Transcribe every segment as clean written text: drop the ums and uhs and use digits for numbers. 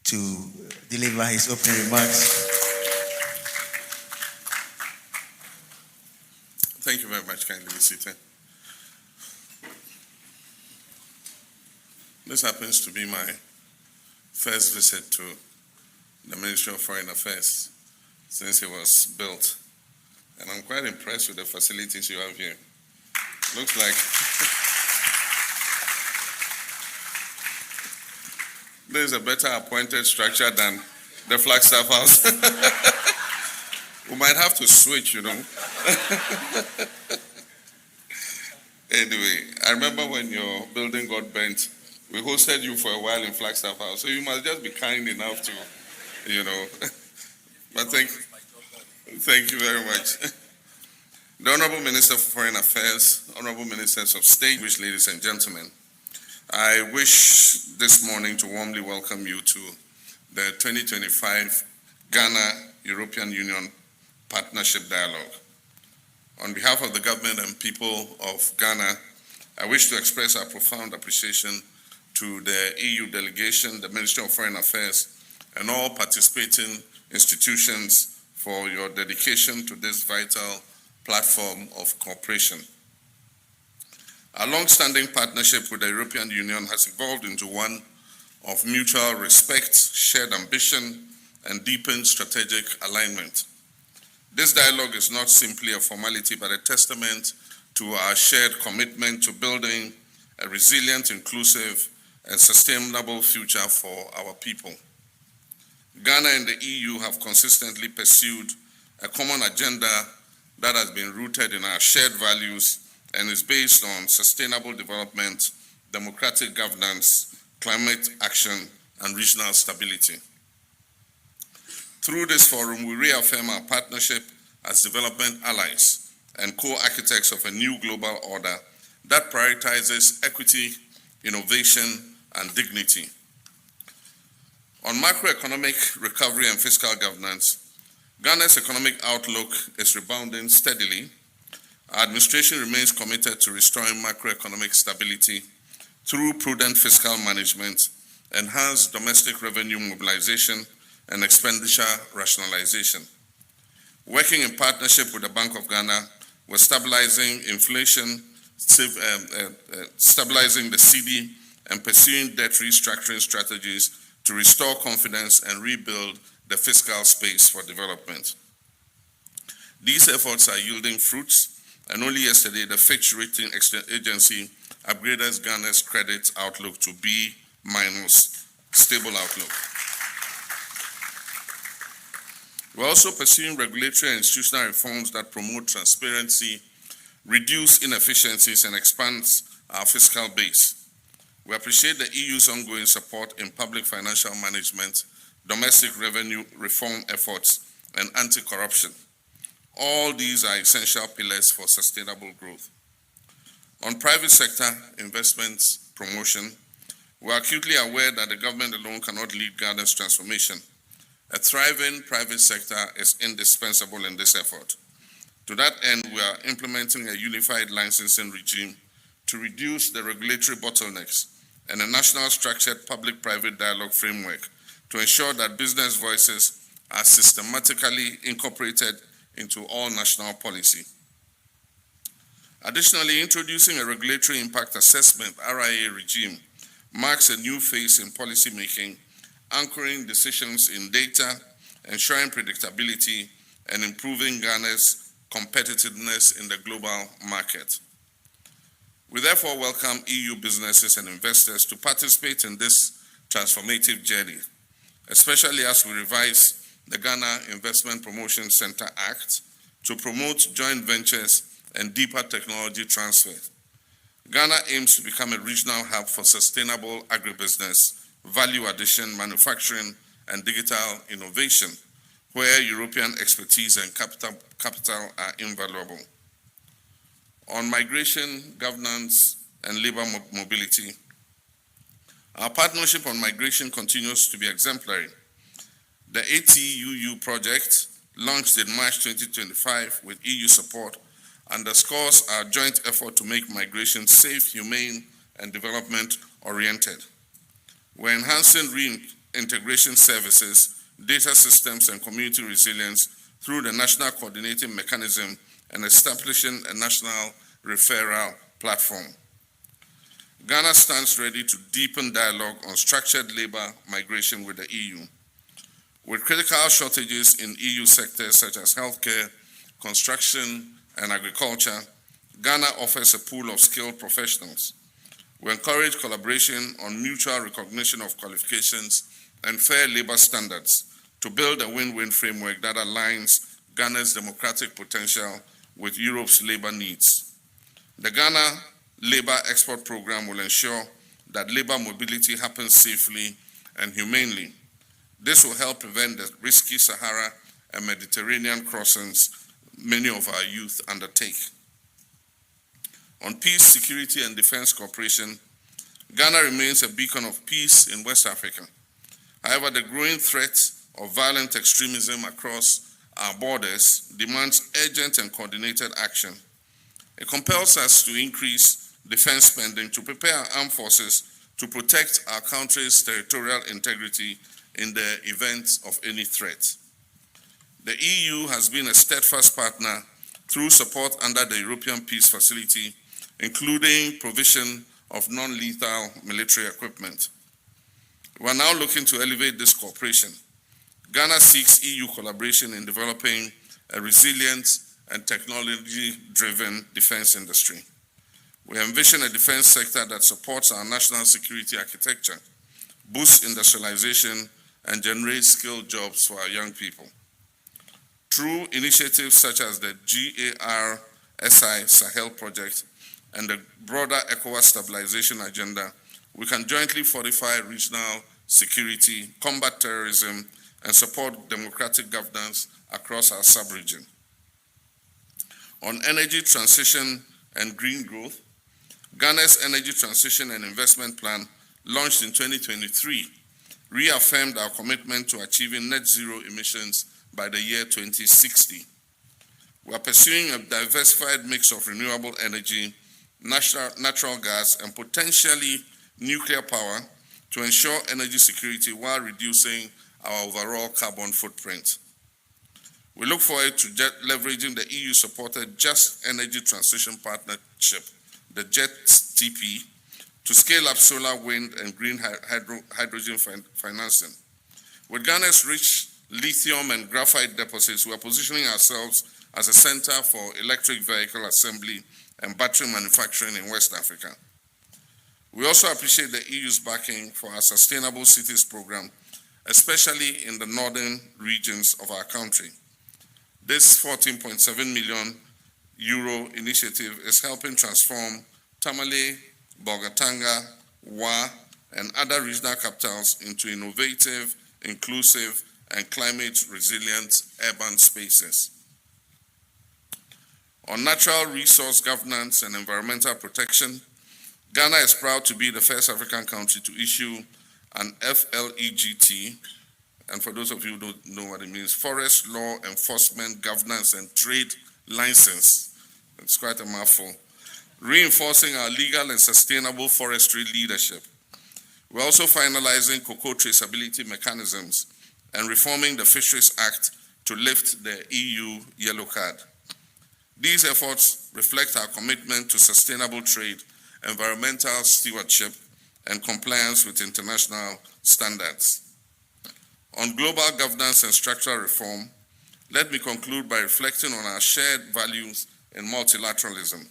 to deliver his opening remarks. Thank you very much. Kindly be seated. This happens to be my first visit to the Ministry of Foreign Affairs since it was built. And I'm quite impressed with the facilities you have here. Looks like there's a better appointed structure than the Flagstaff House. We might have to switch, you know. Anyway, I remember when your building got bent, we hosted you for a while in Flagstaff House, so you must just be kind enough to, you know. But thank you very much. The Honorable Minister for Foreign Affairs, Honorable Ministers of State, ladies and gentlemen, I wish this morning to warmly welcome you to the 2025 Ghana-European Union Partnership Dialogue. On behalf of the government and people of Ghana, I wish to express our profound appreciation to the EU delegation, the Ministry of Foreign Affairs, and all participating institutions for your dedication to this vital platform of cooperation. Our long-standing partnership with the European Union has evolved into one of mutual respect, shared ambition, and deepened strategic alignment. This dialogue is not simply a formality, but a testament to our shared commitment to building a resilient, inclusive, and sustainable future for our people. Ghana and the EU have consistently pursued a common agenda that has been rooted in our shared values and is based on sustainable development, democratic governance, climate action, and regional stability. Through this forum, we reaffirm our partnership as development allies and co-architects of a new global order that prioritizes equity, innovation, and dignity. On macroeconomic recovery and fiscal governance, Ghana's economic outlook is rebounding steadily. Our administration remains committed to restoring macroeconomic stability through prudent fiscal management, enhanced domestic revenue mobilization, and expenditure rationalization. Working in partnership with the Bank of Ghana, we're stabilizing inflation, stabilizing the cedi, and pursuing debt restructuring strategies to restore confidence and rebuild the fiscal space for development. These efforts are yielding fruits, and only yesterday the Fitch Rating Agency upgraded Ghana's credit outlook to B-, stable outlook. We're also pursuing regulatory and institutional reforms that promote transparency, reduce inefficiencies, and expand our fiscal base. We appreciate the EU's ongoing support in public financial management, domestic revenue reform efforts, and anti-corruption. All these are essential pillars for sustainable growth. On private sector investments promotion, we are acutely aware that the government alone cannot lead Ghana's transformation. A thriving private sector is indispensable in this effort. To that end, we are implementing a unified licensing regime to reduce the regulatory bottlenecks and a national structured public-private dialogue framework to ensure that business voices are systematically incorporated into all national policy. Additionally, introducing a regulatory impact assessment (RIA) regime marks a new phase in policy making, anchoring decisions in data, ensuring predictability, and improving Ghana's competitiveness in the global market. We therefore welcome EU businesses and investors to participate in this transformative journey, especially as we revise the Ghana Investment Promotion Center Act to promote joint ventures and deeper technology transfer. Ghana aims to become a regional hub for sustainable agribusiness, value addition, manufacturing, and digital innovation, where European expertise and capital are invaluable. On migration, governance, and labor mobility, our partnership on migration continues to be exemplary. The ATUU project, launched in March 2025 with EU support, underscores our joint effort to make migration safe, humane, and development-oriented. We're enhancing integration services, data systems, and community resilience through the National Coordinating Mechanism and establishing a national referral platform. Ghana stands ready to deepen dialogue on structured labor migration with the EU. With critical shortages in EU sectors such as healthcare, construction, and agriculture, Ghana offers a pool of skilled professionals. We encourage collaboration on mutual recognition of qualifications and fair labor standards to build a win-win framework that aligns Ghana's democratic potential with Europe's labor needs. The Ghana Labor Export Program will ensure that labor mobility happens safely and humanely. This will help prevent the risky Sahara and Mediterranean crossings many of our youth undertake. On peace, security, and defense cooperation, Ghana remains a beacon of peace in West Africa. However, the growing threat of violent extremism across our borders demands urgent and coordinated action. It compels us to increase defense spending to prepare our armed forces to protect our country's territorial integrity in the event of any threat. The EU has been a steadfast partner through support under the European Peace Facility, including provision of non-lethal military equipment. We are now looking to elevate this cooperation. Ghana seeks EU collaboration in developing a resilient and technology-driven defense industry. We envision a defense sector that supports our national security architecture, boosts industrialization, and generates skilled jobs for our young people. Through initiatives such as the GARSI Sahel project and the broader ECOWAS stabilization agenda, we can jointly fortify regional security, combat terrorism, and support democratic governance across our sub-region. On energy transition and green growth, Ghana's Energy Transition and Investment Plan, launched in 2023, reaffirmed our commitment to achieving net zero emissions by the year 2060. We are pursuing a diversified mix of renewable energy, natural gas, and potentially nuclear power to ensure energy security while reducing our overall carbon footprint. We look forward to leveraging the EU-supported Just Energy Transition Partnership, the JETTP, to scale up solar, wind, and green hydrogen financing. With Ghana's rich lithium and graphite deposits, we are positioning ourselves as a center for electric vehicle assembly and battery manufacturing in West Africa. We also appreciate the EU's backing for our Sustainable Cities program, especially in the northern regions of our country. This 14.7 million euro initiative is helping transform Tamale, Bolgatanga, Wa, and other regional capitals into innovative, inclusive, and climate-resilient urban spaces. On natural resource governance and environmental protection, Ghana is proud to be the first African country to issue an FLEGT, and for those of you who don't know what it means, Forest Law Enforcement Governance and Trade License. It's quite a mouthful. Reinforcing our legal and sustainable forestry leadership. We're also finalizing cocoa traceability mechanisms and reforming the Fisheries Act to lift the EU yellow card. These efforts reflect our commitment to sustainable trade, environmental stewardship, and compliance with international standards. On global governance and structural reform, let me conclude by reflecting on our shared values in multilateralism.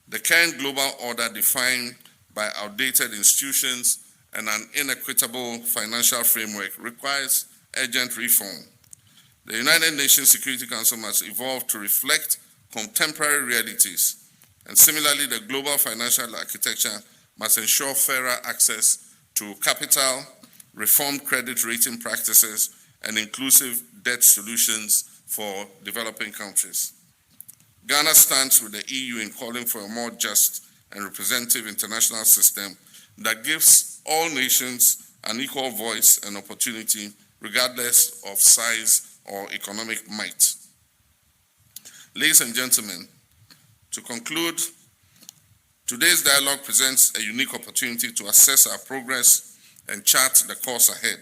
The current global order defined by outdated institutions and an inequitable financial framework requires urgent reform. The United Nations Security Council must evolve to reflect contemporary realities, and similarly, the global financial architecture must ensure fairer access to capital, reformed credit rating practices, and inclusive debt solutions for developing countries. Ghana stands with the EU in calling for a more just and representative international system that gives all nations an equal voice and opportunity, regardless of size or economic might. Ladies and gentlemen, to conclude, today's dialogue presents a unique opportunity to assess our progress and chart the course ahead.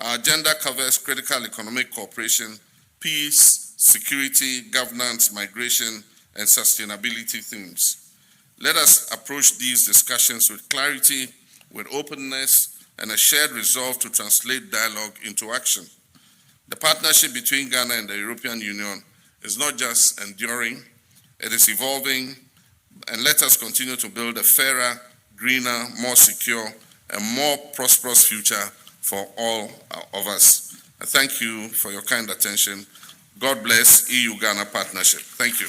Our agenda covers critical economic cooperation, peace, security, governance, migration, and sustainability themes. Let us approach these discussions with clarity, with openness, and a shared resolve to translate dialogue into action. The partnership between Ghana and the European Union is not just enduring, it is evolving, and let us continue to build a fairer, greener, more secure, and more prosperous future for all of us. I thank you for your kind attention. God bless EU-Ghana partnership. Thank you.